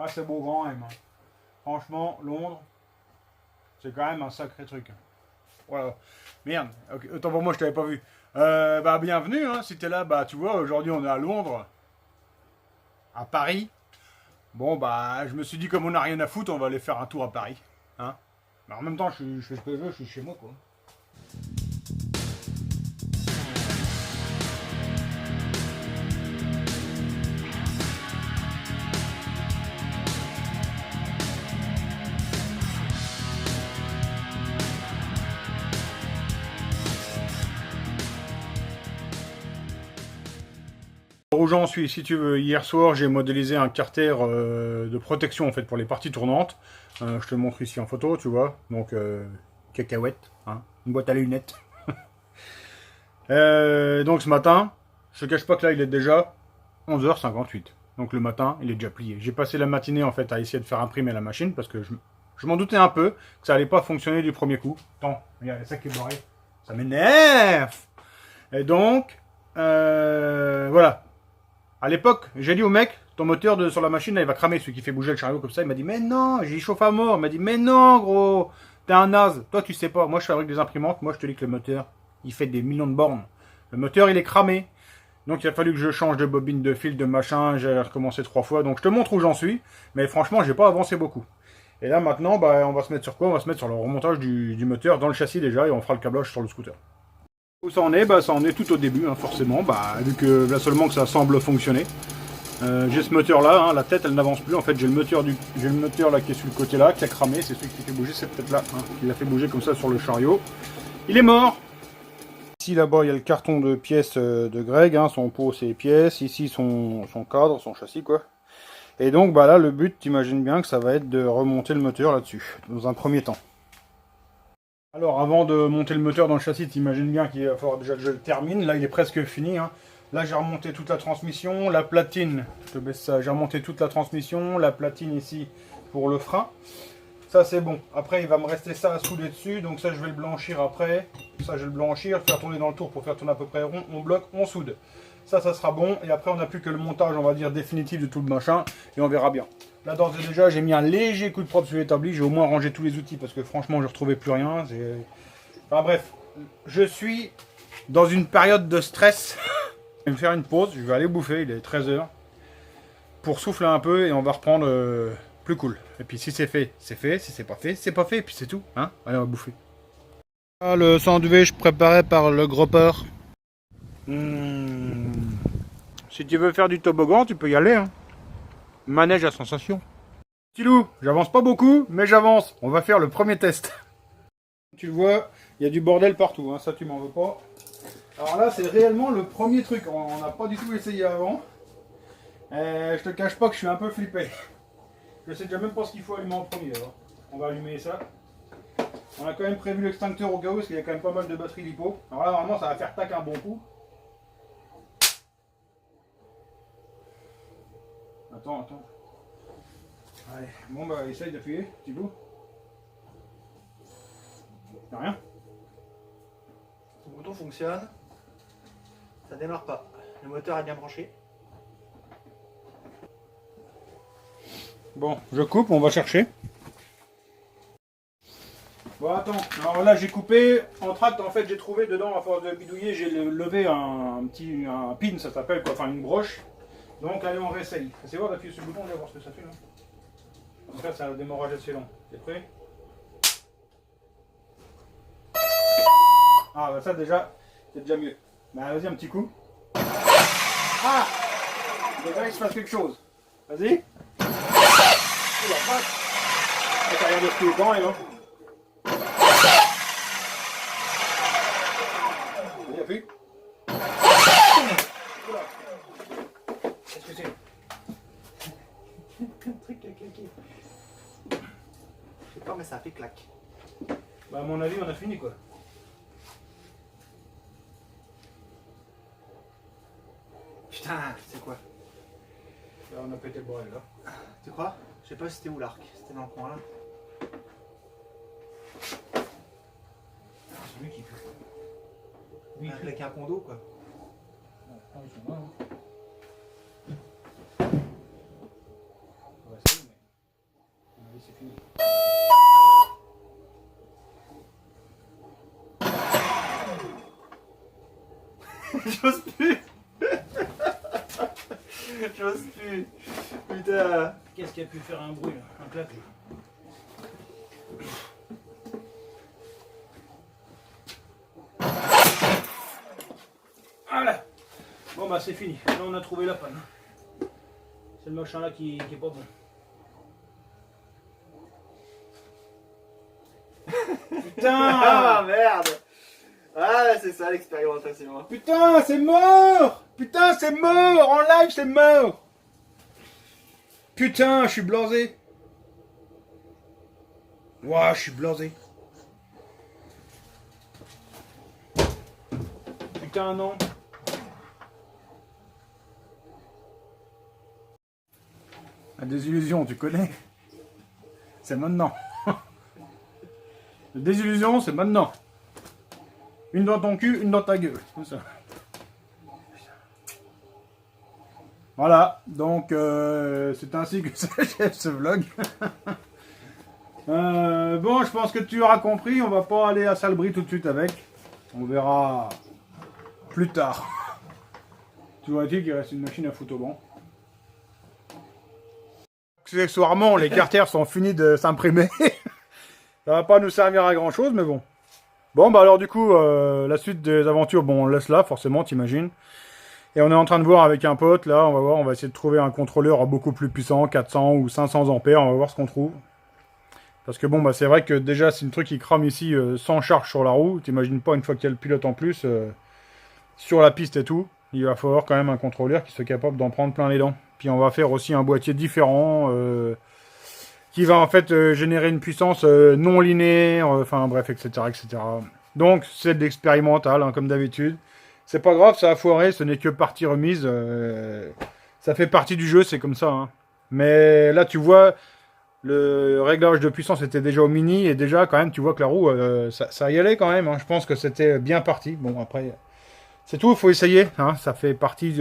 Ah, c'est beau grand même. Hein. Franchement, Londres, c'est quand même un sacré truc. Hein. Voilà. Merde, okay. Autant pour moi, je t'avais pas vu. Bah, bienvenue, hein, si t'es là, bah, tu vois, aujourd'hui, on est à Londres, à Paris. Bon, bah, je me suis dit, comme on n'a rien à foutre, on va aller faire un tour à Paris. Hein. Mais en même temps, je fais ce que je veux, je suis chez moi, quoi. Où j'en suis, si tu veux, hier soir j'ai modélisé un carter de protection en fait pour les parties tournantes. Je te montre ici en photo, tu vois. Donc cacahuète, hein, une boîte à lunettes. Donc ce matin, je te cache pas que là il est déjà 11h58. Donc le matin, il est déjà plié. J'ai passé la matinée en fait à essayer de faire imprimer la machine parce que je m'en doutais un peu que ça allait pas fonctionner du premier coup. Attends, regarde, ça qui est barré. Ça m'énerve. Et donc, voilà. À l'époque, j'ai dit au mec, ton moteur sur la machine, là, il va cramer, celui qui fait bouger le chariot comme ça. Il m'a dit, mais non, j'y chauffe à mort. Il m'a dit, mais non, gros, t'es un naze. Toi, tu sais pas. Moi, je fabrique des imprimantes. Moi, je te dis que le moteur, il fait des millions de bornes. Le moteur, il est cramé. Donc, il a fallu que je change de bobine, de fil, de machin. J'ai recommencé 3 fois. Donc, je te montre où j'en suis. Mais franchement, j'ai pas avancé beaucoup. Et là, maintenant, bah, on va se mettre sur quoi? On va se mettre sur le remontage du moteur dans le châssis déjà. Et on fera le câblage sur le scooter. Où ça en est? Bah, ça en est tout au début, hein, forcément. Bah, vu que là seulement que ça semble fonctionner. J'ai ce moteur là, hein, la tête elle n'avance plus. En fait, j'ai le moteur là qui est sur le côté là, qui a cramé. C'est celui qui fait bouger cette tête là, hein, qui l'a fait bouger comme ça sur le chariot. Il est mort. Ici là-bas, il y a le carton de pièces de Greg, hein, son pot, ses pièces. Ici, son cadre, son châssis quoi. Et donc, bah là, le but, t'imagines bien que ça va être de remonter le moteur là-dessus, dans un premier temps. Alors, avant de monter le moteur dans le châssis, t'imagines bien qu'il va falloir déjà que je le termine. Là, il est presque fini. Hein. Là, j'ai remonté toute la transmission, la platine. Je te baisse ça. J'ai remonté toute la transmission, la platine ici pour le frein. Ça, c'est bon. Après, il va me rester ça à souder dessus. Donc ça, je vais le blanchir après. Ça, je vais le blanchir, faire tourner dans le tour pour faire tourner à peu près rond. On bloque, on soude. Ça sera bon. Et après, on n'a plus que le montage, on va dire, définitif de tout le machin. Et on verra bien. Là, d'ores et déjà, j'ai mis un léger coup de propre sur l'établi. J'ai au moins rangé tous les outils parce que franchement, je ne retrouvais plus rien. Enfin bref, je suis dans une période de stress. Je vais me faire une pause. Je vais aller bouffer. Il est 13h. Pour souffler un peu et on va reprendre plus cool. Et puis si c'est fait, c'est fait. Si c'est pas fait, c'est pas fait. Et puis c'est tout. Hein, allez, on va bouffer. Ah, le sandwich préparé par le gropper. Si tu veux faire du toboggan, tu peux y aller. Hein. Manège à sensation. Petit loup, j'avance pas beaucoup, mais j'avance. On va faire le premier test. Tu vois, il y a du bordel partout. Hein. Ça, tu m'en veux pas. Alors là, c'est réellement le premier truc. On n'a pas du tout essayé avant. Je te cache pas que je suis un peu flippé. Je sais déjà même pas ce qu'il faut allumer en premier. Alors. On va allumer ça. On a quand même prévu l'extincteur au cas où, parce qu'il y a quand même pas mal de batteries lipo. Alors là, normalement, ça va faire tac un bon coup. Attends. Allez, bon bah, essaye d'appuyer, petit bout. Y'a rien. Le bouton fonctionne. Ça démarre pas. Le moteur est bien branché. Bon, je coupe, on va chercher. Bon, attends. Alors là, j'ai coupé. En tract, en fait, j'ai trouvé dedans, à force de bidouiller, j'ai levé un pin, ça s'appelle, quoi, enfin une broche. Donc, allez, on réessaye. C'est voir d'appuyer sur le bouton, on va voir ce que ça fait là. En tout cas, c'est un démarrage assez long. T'es prêt? Ah, bah ça, déjà, c'est déjà mieux. Bah, vas-y, un petit coup. Ah! Déjà, il se passe quelque chose. Vas-y. Oh la vache! T'as regardé ce qu'il est quand, là. Vas-y, appuie. Oula. Qu'est-ce que c'est? Un truc qui a claqué. Je sais pas, mais ça a fait clac. Bah, à mon avis, on a fini, quoi. Putain, c'est quoi? Là, on a pété le bordel, là. Tu crois? Je sais pas si c'était où l'arc. C'était dans le coin là. C'est lui qui fait. Il a claqué un pont d'eau quoi. Ah, ils sont là, hein. On va essayer, mais... J'ose plus. J'ose plus. Putain. Qu'est-ce qui a pu faire un bruit là? Un claque là. Voilà. Bon bah c'est fini. Là on a trouvé la panne. C'est le machin là qui est pas bon. Putain. Ah merde. Ah c'est ça l'expérimentation. Putain c'est mort. Putain c'est mort. En live c'est mort. Putain je suis blasé. Ouah je suis blasé. Putain non. La désillusion, tu connais? C'est maintenant. La désillusion, c'est maintenant. Une dans ton cul, une dans ta gueule. Comme ça. Voilà, donc c'est ainsi que s'achève ce vlog. Bon, je pense que tu auras compris, on va pas aller à Salbris tout de suite avec. On verra plus tard. Tu vois-t-il qu'il reste une machine à foutre au banc. Accessoirement, les carters sont finis de s'imprimer. Ça va pas nous servir à grand chose, mais bon. Bon, bah alors du coup, la suite des aventures, bon, on laisse là, forcément, t'imagines. Et on est en train de voir avec un pote, là, on va voir, on va essayer de trouver un contrôleur beaucoup plus puissant, 400 ou 500 ampères, on va voir ce qu'on trouve. Parce que bon, bah c'est vrai que déjà, c'est un truc qui crame ici sans charge sur la roue. T'imagines pas, une fois qu'il y a le pilote en plus, sur la piste et tout, il va falloir quand même un contrôleur qui soit capable d'en prendre plein les dents. Puis on va faire aussi un boîtier différent qui va en fait générer une puissance non linéaire, enfin bref, etc., etc. Donc c'est de l'expérimental, hein, comme d'habitude. C'est pas grave, ça a foiré, ce n'est que partie remise. Ça fait partie du jeu, c'est comme ça. Hein. Mais là, tu vois, le réglage de puissance était déjà au mini et déjà quand même, tu vois que la roue, ça y allait quand même. Hein. Je pense que c'était bien parti. Bon après, c'est tout, il faut essayer. Hein. Ça fait partie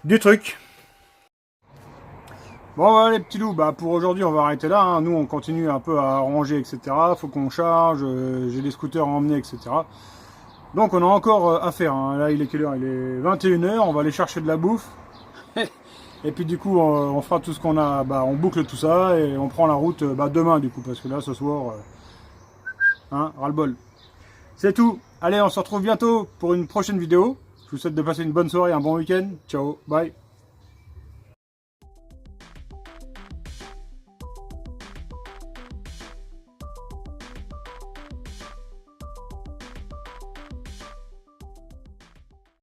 du truc. Bon voilà les petits loups, bah pour aujourd'hui on va arrêter là, hein. Nous on continue un peu à ranger etc, faut qu'on charge, j'ai des scooters à emmener etc. Donc on a encore à faire, hein. Là il est quelle heure? Il est 21 h, on va aller chercher de la bouffe. Et puis du coup on fera tout ce qu'on a, bah on boucle tout ça et on prend la route demain du coup, parce que là ce soir, hein, ras-le-bol. C'est tout, allez on se retrouve bientôt pour une prochaine vidéo. Je vous souhaite de passer une bonne soirée, un bon week-end, ciao, bye.